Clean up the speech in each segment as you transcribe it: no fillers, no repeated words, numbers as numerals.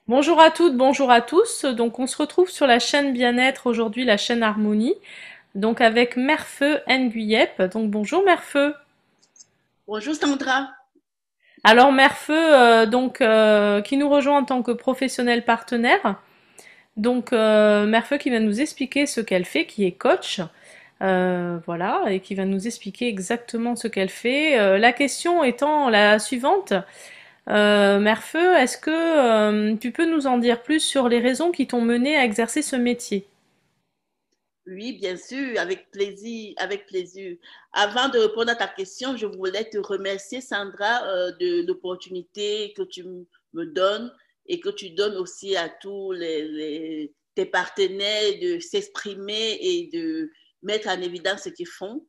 Bonjour à toutes, bonjour à tous. Donc on se retrouve sur la chaîne Bien-être aujourd'hui, la chaîne Harmonie. Donc avec Merfeu Nguyep. Donc bonjour Merfeu. Bonjour Sandra. Alors Merfeu, qui nous rejoint en tant que professionnel partenaire. Donc Merfeu qui va nous expliquer ce qu'elle fait, qui est coach. Voilà, et qui va nous expliquer exactement ce qu'elle fait. La question étant la suivante. Merfeu, est-ce que tu peux nous en dire plus sur les raisons qui t'ont mené à exercer ce métier? Oui, bien sûr, avec plaisir, avec plaisir. Avant de répondre à ta question, je voulais te remercier, Sandra, de l'opportunité que tu me donnes et que tu donnes aussi à tous tes partenaires de s'exprimer et de mettre en évidence ce qu'ils font.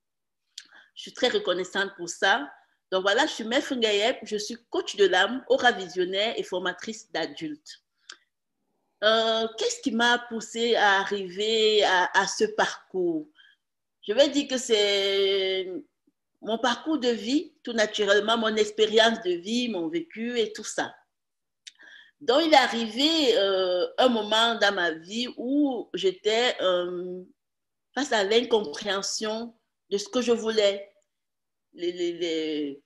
Je suis très reconnaissante pour ça. Donc voilà, je suis Mère Ngayep, je suis coach de l'âme, aura visionnaire et formatrice d'adultes. Qu'est-ce qui m'a poussée à arriver à ce parcours? Je vais dire que c'est mon parcours de vie, tout naturellement, mon expérience de vie, mon vécu et tout ça. Donc, il est arrivé un moment dans ma vie où j'étais face à l'incompréhension de ce que je voulais, les, les, les,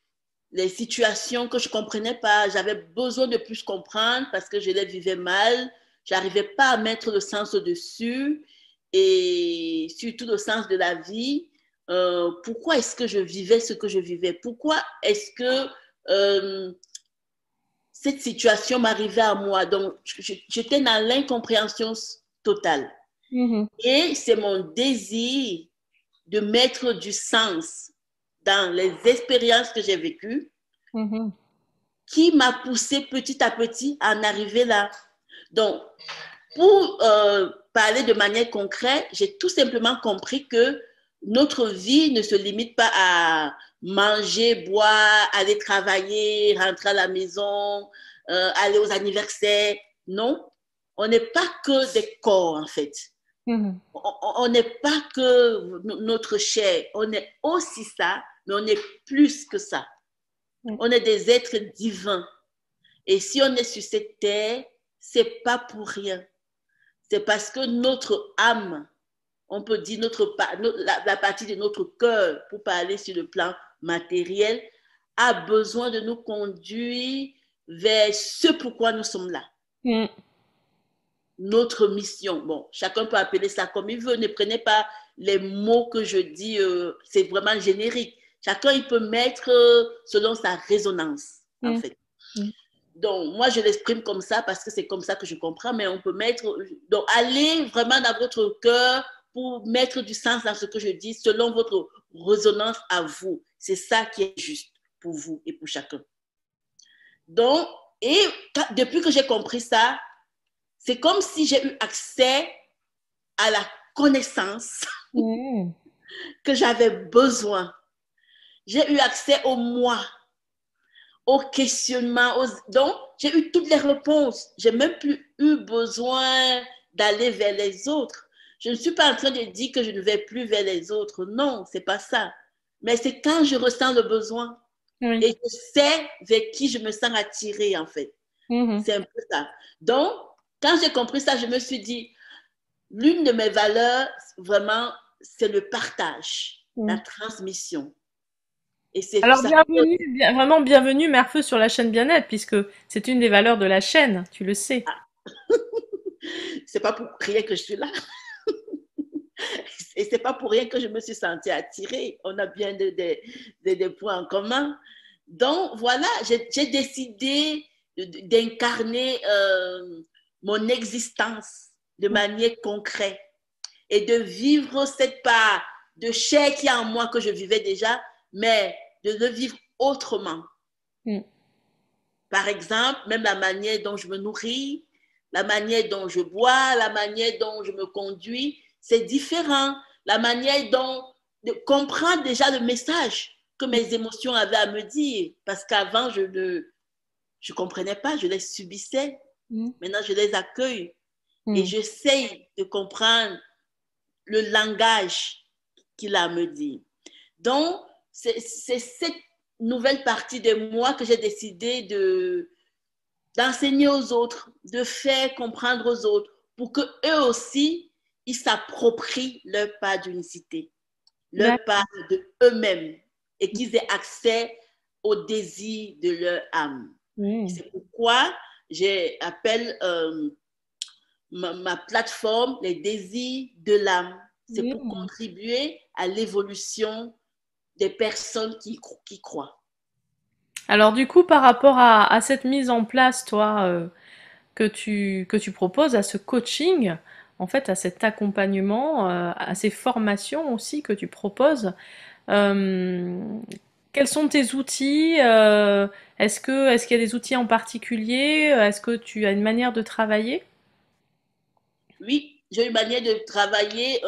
les situations que je ne comprenais pas. J'avais besoin de plus comprendre parce que je les vivais mal. Je n'arrivais pas à mettre le sens au-dessus et surtout le sens de la vie. Pourquoi est-ce que je vivais ce que je vivais? Pourquoi est-ce que euh, cette situation m'arrivait à moi? Donc, j'étais dans l'incompréhension totale. Mhm. Et c'est mon désir de mettre du sens dans les expériences que j'ai vécues Mhm. qui m'a poussé petit à petit à en arriver là. Donc, pour parler de manière concrète, j'ai tout simplement compris que notre vie ne se limite pas à manger, boire, aller travailler, rentrer à la maison, aller aux anniversaires. Non, on n'est pas que des corps en fait. Mhm. On n'est pas que notre chair, on est aussi ça, mais on est plus que ça. Mhm. On est des êtres divins. Et si on est sur cette terre, c'est pas pour rien. C'est parce que notre âme, on peut dire la partie de notre cœur, pour parler sur le plan matériel, a besoin de nous conduire vers ce pourquoi nous sommes là. Mhm. Notre mission. Bon, chacun peut appeler ça comme il veut. Ne prenez pas les mots que je dis, c'est vraiment générique. Chacun, il peut mettre selon sa résonance, en Mhm. fait. Donc, moi, je l'exprime comme ça parce que c'est comme ça que je comprends, mais on peut mettre. Donc, allez vraiment dans votre cœur pour mettre du sens dans ce que je dis selon votre résonance à vous. C'est ça qui est juste pour vous et pour chacun. Donc, et depuis que j'ai compris ça, c'est comme si j'ai eu accès à la connaissance Mhm. que j'avais besoin. J'ai eu accès au moi, au questionnement. Donc, j'ai eu toutes les réponses. J'ai même plus eu besoin d'aller vers les autres. Je ne suis pas en train de dire que je ne vais plus vers les autres. Non, c'est pas ça. Mais c'est quand je ressens le besoin Oui. et je sais vers qui je me sens attirée, en fait. Mhm. C'est un peu ça. Donc, quand j'ai compris ça, je me suis dit, l'une de mes valeurs, vraiment, c'est le partage, la Mhm. transmission. Et c'est Alors ça. bienvenue, vraiment bienvenue Merfeu sur la chaîne Bien-être, puisque c'est une des valeurs de la chaîne, tu le sais. C'est pas pour rien que je suis là. Et c'est pas pour rien que je me suis sentie attirée. On a bien des points en commun. Donc, voilà, j'ai décidé d'incarner mon existence de manière concrète et de vivre cette part de chair qui est en moi que je vivais déjà, mais de le vivre autrement. Mhm. Par exemple, même la manière dont je me nourris, la manière dont je bois, la manière dont je me conduis, c'est différent. La manière dont de comprendre déjà le message que mes émotions avaient à me dire. Parce qu'avant, je ne comprenais pas, je les subissais. Maintenant, je les accueille et j'essaye de comprendre le langage qu'il a à me dire. Donc, c'est cette nouvelle partie de moi que j'ai décidé d'enseigner aux autres, de faire comprendre aux autres, pour qu'eux aussi, ils s'approprient leur part d'unicité, leur part de eux-mêmes, et qu'ils aient accès au désir de leur âme. C'est pourquoi j'appelle ma plateforme les désirs de l'âme. C'est pour contribuer à l'évolution des personnes qui croient. Alors du coup, par rapport à cette mise en place, toi, que tu proposes, à ce coaching, en fait, à cet accompagnement, à ces formations aussi que tu proposes, euh, quels sont tes outils? Est-ce qu'il y a des outils en particulier? Est-ce que tu as une manière de travailler? Oui, j'ai une manière de travailler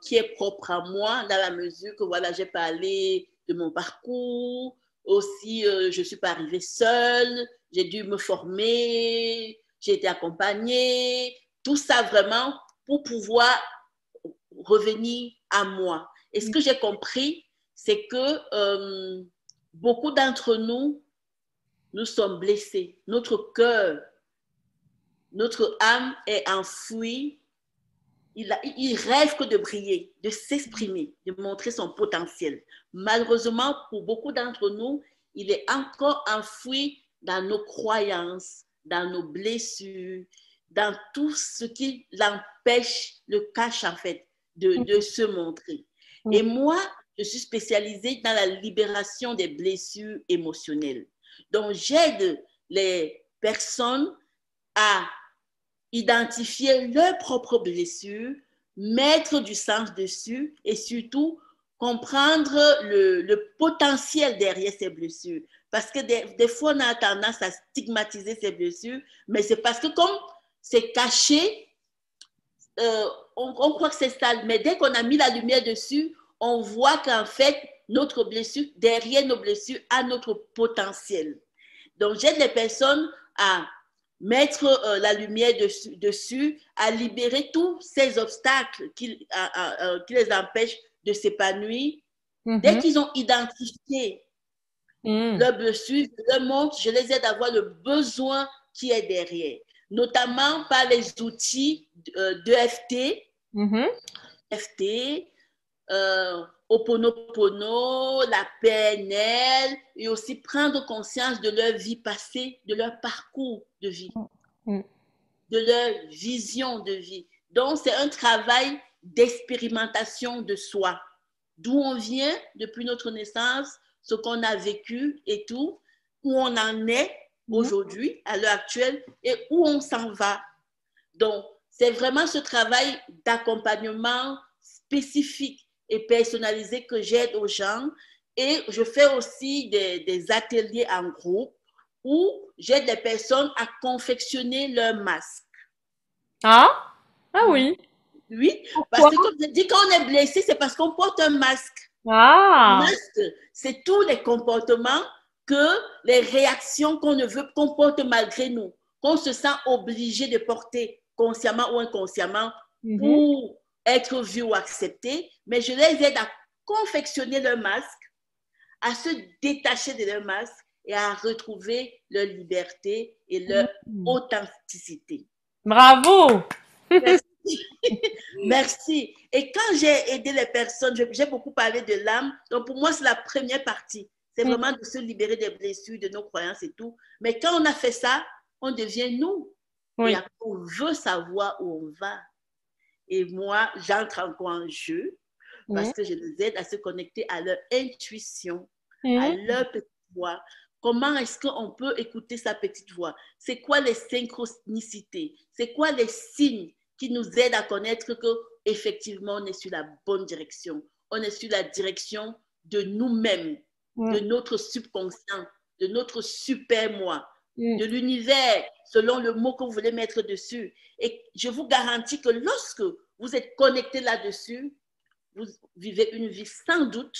qui est propre à moi, dans la mesure que voilà, j'ai parlé de mon parcours. Aussi, je ne suis pas arrivée seule, j'ai dû me former, j'ai été accompagnée. Tout ça vraiment pour pouvoir revenir à moi. Et ce que j'ai compris, c'est que beaucoup d'entre nous, nous sommes blessés. Notre cœur, notre âme est enfouie. Il rêve que de briller, de s'exprimer, de montrer son potentiel. Malheureusement, pour beaucoup d'entre nous, il est encore enfoui dans nos croyances, dans nos blessures, dans tout ce qui l'empêche, le cache en fait, de se montrer. Et moi, je suis spécialisée dans la libération des blessures émotionnelles. Donc, j'aide les personnes à identifier leurs propres blessures, mettre du sens dessus et surtout comprendre le potentiel derrière ces blessures. Parce que des fois, on a tendance à stigmatiser ces blessures, mais c'est parce que comme c'est caché, on croit que c'est sale. Mais dès qu'on a mis la lumière dessus, on voit qu'en fait, notre blessure, derrière nos blessures, a notre potentiel. Donc, j'aide les personnes à mettre la lumière dessus, à libérer tous ces obstacles qui les empêchent de s'épanouir. Dès qu'ils ont identifié leur blessure, leur montre, je les aide à voir le besoin qui est derrière, notamment par les outils d'EFT, FT, Ho'oponopono, la PNL, et aussi prendre conscience de leur vie passée, de leur parcours de vie, de leur vision de vie. Donc, c'est un travail d'expérimentation de soi, d'où on vient depuis notre naissance, ce qu'on a vécu et tout, où on en est aujourd'hui, à l'heure actuelle, et où on s'en va. Donc, c'est vraiment ce travail d'accompagnement spécifique et personnalisé que j'aide aux gens. Et je fais aussi des ateliers en groupe où j'aide les personnes à confectionner leur masque. Ah? Ah oui. Oui, parce Pourquoi? que comme je dis, quand on est blessé, c'est parce qu'on porte un masque. Ah! Masque, c'est tous les comportements les réactions qu'on ne veut, qu'on porte malgré nous, qu'on se sent obligé de porter consciemment ou inconsciemment pour être vu ou accepté. Mais je les aide à confectionner leur masque, à se détacher de leur masque et à retrouver leur liberté et leur authenticité. Bravo! Merci. Merci. Et quand j'ai aidé les personnes, j'ai beaucoup parlé de l'âme. Donc, pour moi, c'est la première partie. C'est vraiment de se libérer des blessures, de nos croyances et tout. Mais quand on a fait ça, on devient nous. Oui. Et après, on veut savoir où on va. Et moi, j'entre encore en jeu parce que je les aide à se connecter à leur intuition, à leur petite voix. Comment est-ce qu'on peut écouter sa petite voix? C'est quoi les synchronicités? C'est quoi les signes qui nous aident à connaître qu'effectivement, on est sur la bonne direction? On est sur la direction de nous-mêmes, de notre subconscient, de notre super moi, de l'univers, selon le mot que vous voulez mettre dessus. Et je vous garantis que lorsque vous êtes connecté là-dessus, vous vivez une vie sans doute